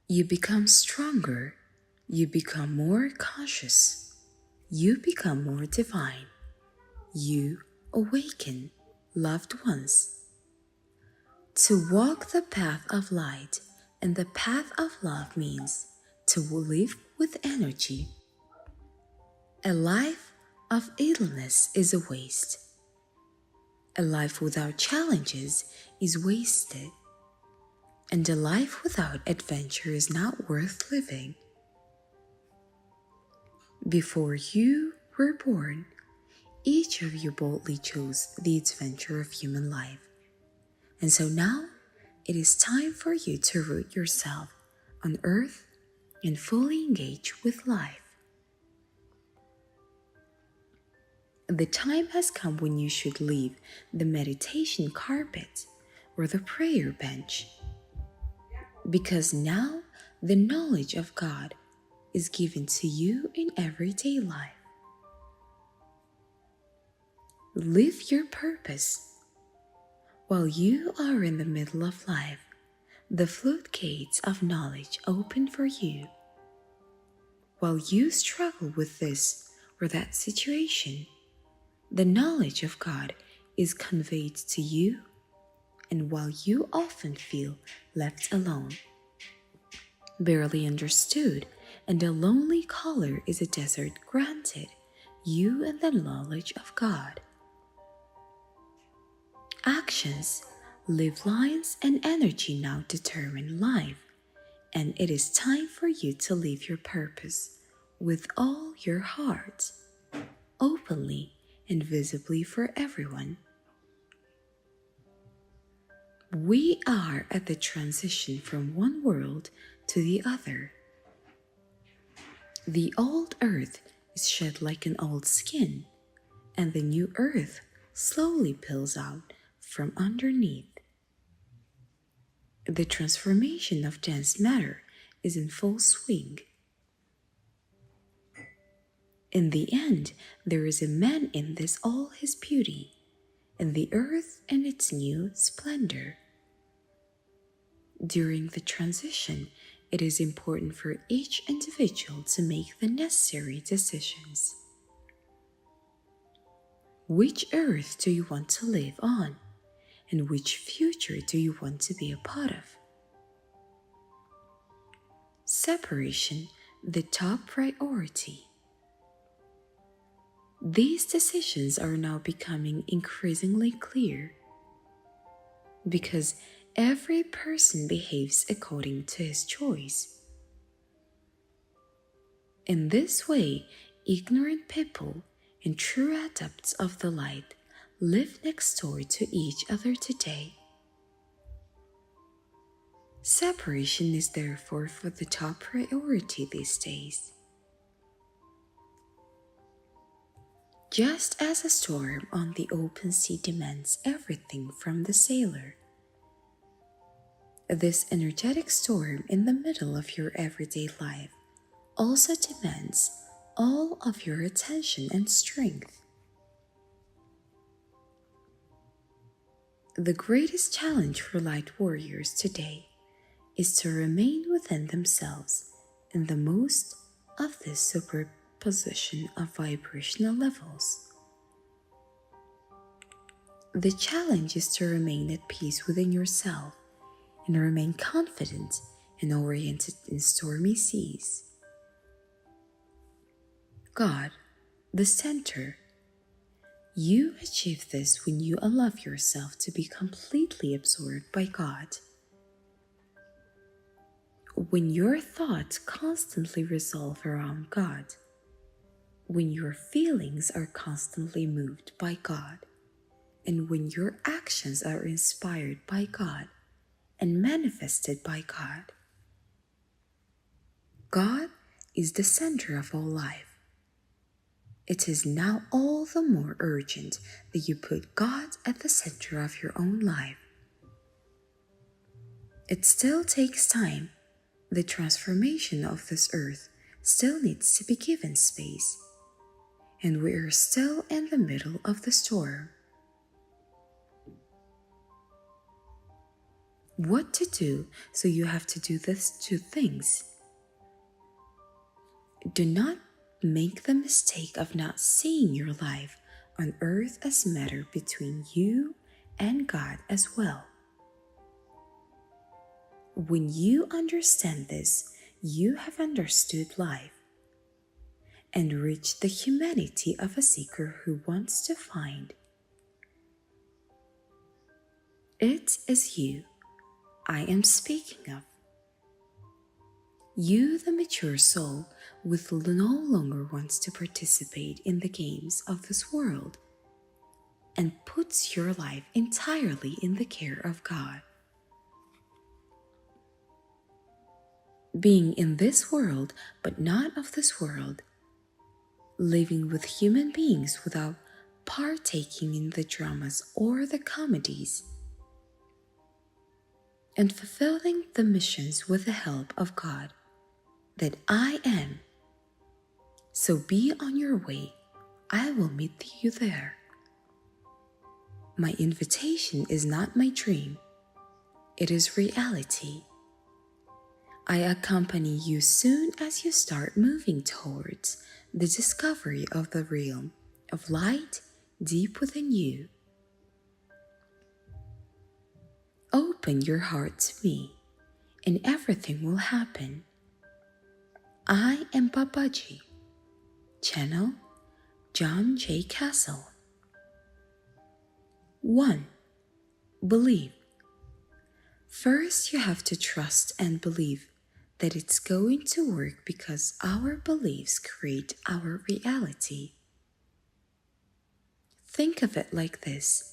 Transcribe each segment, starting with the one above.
You become stronger. You become more conscious. You become more divine. You awaken, loved ones. To walk the path of light and the path of love means to live with energy. A life of idleness is a waste. A life without challenges is wasted. And a life without adventure is not worth living. Before you were born, each of you boldly chose the adventure of human life. And so now it is time for you to root yourself on earth and fully engage with life. The time has come when you should leave the meditation carpet or the prayer bench, because now the knowledge of God is given to you in everyday life. Live your purpose. While you are in the middle of life, the floodgates of knowledge open for you. While you struggle with this or that situation, the knowledge of God is conveyed to you, and while you often feel left alone, barely understood, and a lonely color is a desert granted you and the knowledge of God. Actions, live lines, and energy now determine life, and it is time for you to live your purpose with all your heart, openly and visibly for everyone. We are at the transition from one world to the other. The old earth is shed like an old skin, and the new earth slowly peels out from underneath. The transformation of dense matter is in full swing. In the end, there is a man in this all his beauty, and the earth in its new splendor. During the transition, it is important for each individual to make the necessary decisions. Which earth do you want to live on? And which future do you want to be a part of? Separation, the top priority. These decisions are now becoming increasingly clear, because every person behaves according to his choice. In this way, ignorant people and true adepts of the light live next door to each other today. Separation is therefore for the top priority these days. Just as a storm on the open sea demands everything from the sailor, this energetic storm in the middle of your everyday life also demands all of your attention and strength. The greatest challenge for light warriors today is to remain within themselves in the most of this superposition of vibrational levels. The challenge is to remain at peace within yourself and remain confident and oriented in stormy seas. God, the center. You achieve this when you allow yourself to be completely absorbed by God. When your thoughts constantly revolve around God, when your feelings are constantly moved by God, and when your actions are inspired by God and manifested by God. God is the center of all life. It is now all the more urgent that you put God at the center of your own life. It still takes time. The transformation of this earth still needs to be given space, and we are still in the middle of the storm. what to do, so you have to do these two things. Do not make the mistake of not seeing your life on earth as matter between you and God as well. When you understand this, you have understood life and reached the humanity of a seeker who wants to find. It is you I am speaking of. You, the mature soul, with no longer wants to participate in the games of this world and puts your life entirely in the care of God. Being in this world, but not of this world, living with human beings without partaking in the dramas or the comedies, and fulfilling the missions with the help of God that I am. So be on your way, I will meet you there. My invitation is not my dream, it is reality. I accompany you soon as you start moving towards the discovery of the realm of light deep within you. Open your heart to me, and everything will happen. I am Babaji. Channel John J. Castle. 1. Believe. First, you have to trust and believe that it's going to work, because our beliefs create our reality. Think of it like this.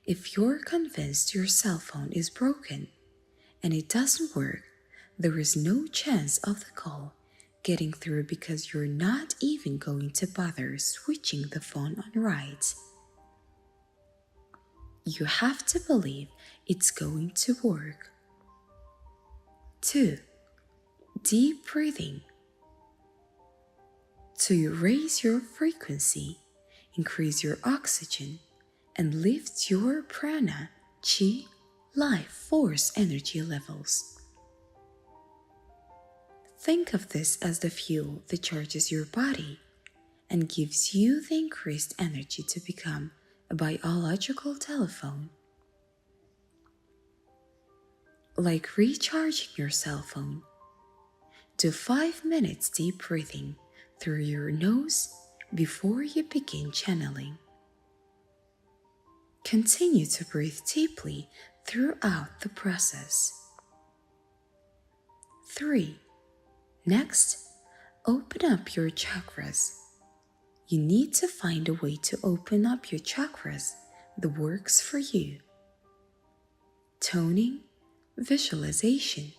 If you're convinced your cell phone is broken and it doesn't work, there is no chance of the call getting through, because you're not even going to bother switching the phone on right. You have to believe it's going to work. 2. Deep breathing. To raise your frequency, increase your oxygen, and lift your prana, chi, life force energy levels. Think of this as the fuel that charges your body and gives you the increased energy to become a biological telephone. Like recharging your cell phone, do 5 minutes deep breathing through your nose before you begin channeling. Continue to breathe deeply throughout the process. 3. Next, open up your chakras. You need to find a way to open up your chakras that works for you. Toning, visualization,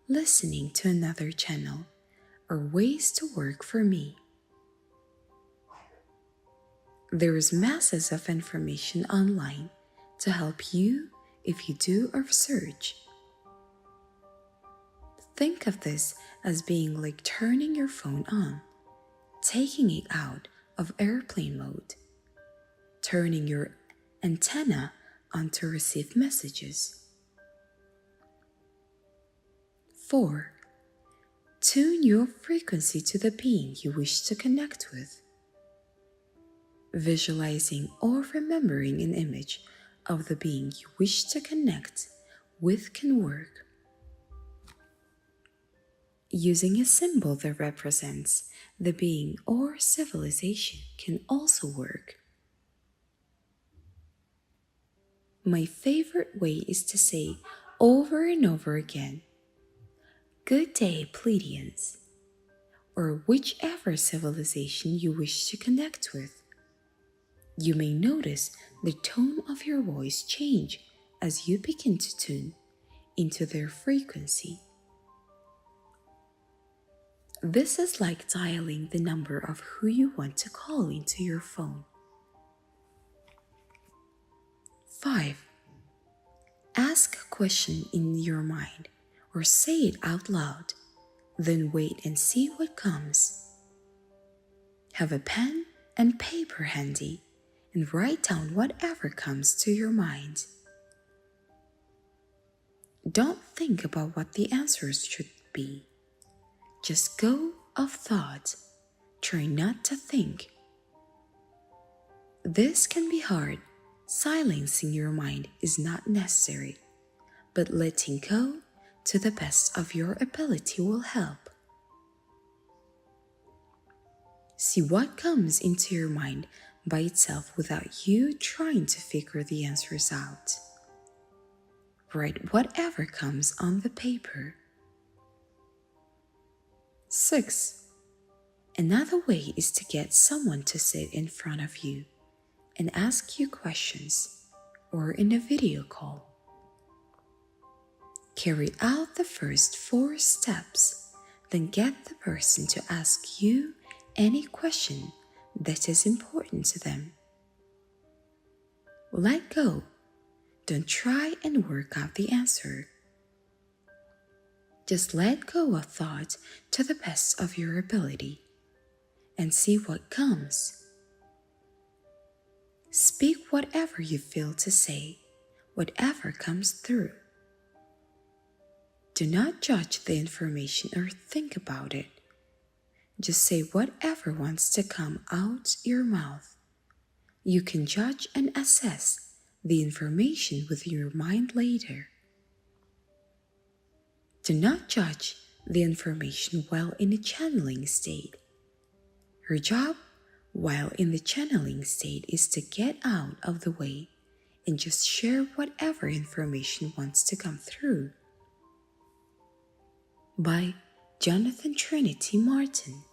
listening to another channel are ways to work for me. There is masses of information online to help you if you do a research. Think of this as being like turning your phone on, taking it out of airplane mode, turning your antenna on to receive messages. 4. Tune your frequency to the being you wish to connect with. Visualizing or remembering an image of the being you wish to connect with can work. Using a symbol that represents the being or civilization can also work. My favorite way is to say over and over again, "Good day, Pleiadians," or whichever civilization you wish to connect with. You may notice the tone of your voice change as you begin to tune into their frequency. This is like dialing the number of who you want to call into your phone. 5. Ask a question in your mind or say it out loud, then wait and see what comes. Have a pen and paper handy and write down whatever comes to your mind. Don't think about what the answers should be. Just go off thought. Try not to think. This can be hard. Silencing your mind is not necessary, but letting go to the best of your ability will help. See what comes into your mind by itself without you trying to figure the answers out. Write whatever comes on the paper. 6. Another way is to get someone to sit in front of you and ask you questions, or in a video call. Carry out the first 4 steps, then get the person to ask you any question that is important to them. Let go. Don't try and work out the answer. Just let go of thought to the best of your ability and see what comes. Speak whatever you feel to say, whatever comes through. Do not judge the information or think about it. Just say whatever wants to come out your mouth. You can judge and assess the information with your mind later. Do not judge the information while in a channeling state. Your job while in the channeling state is to get out of the way and just share whatever information wants to come through. By Jonathan Trinity Martin.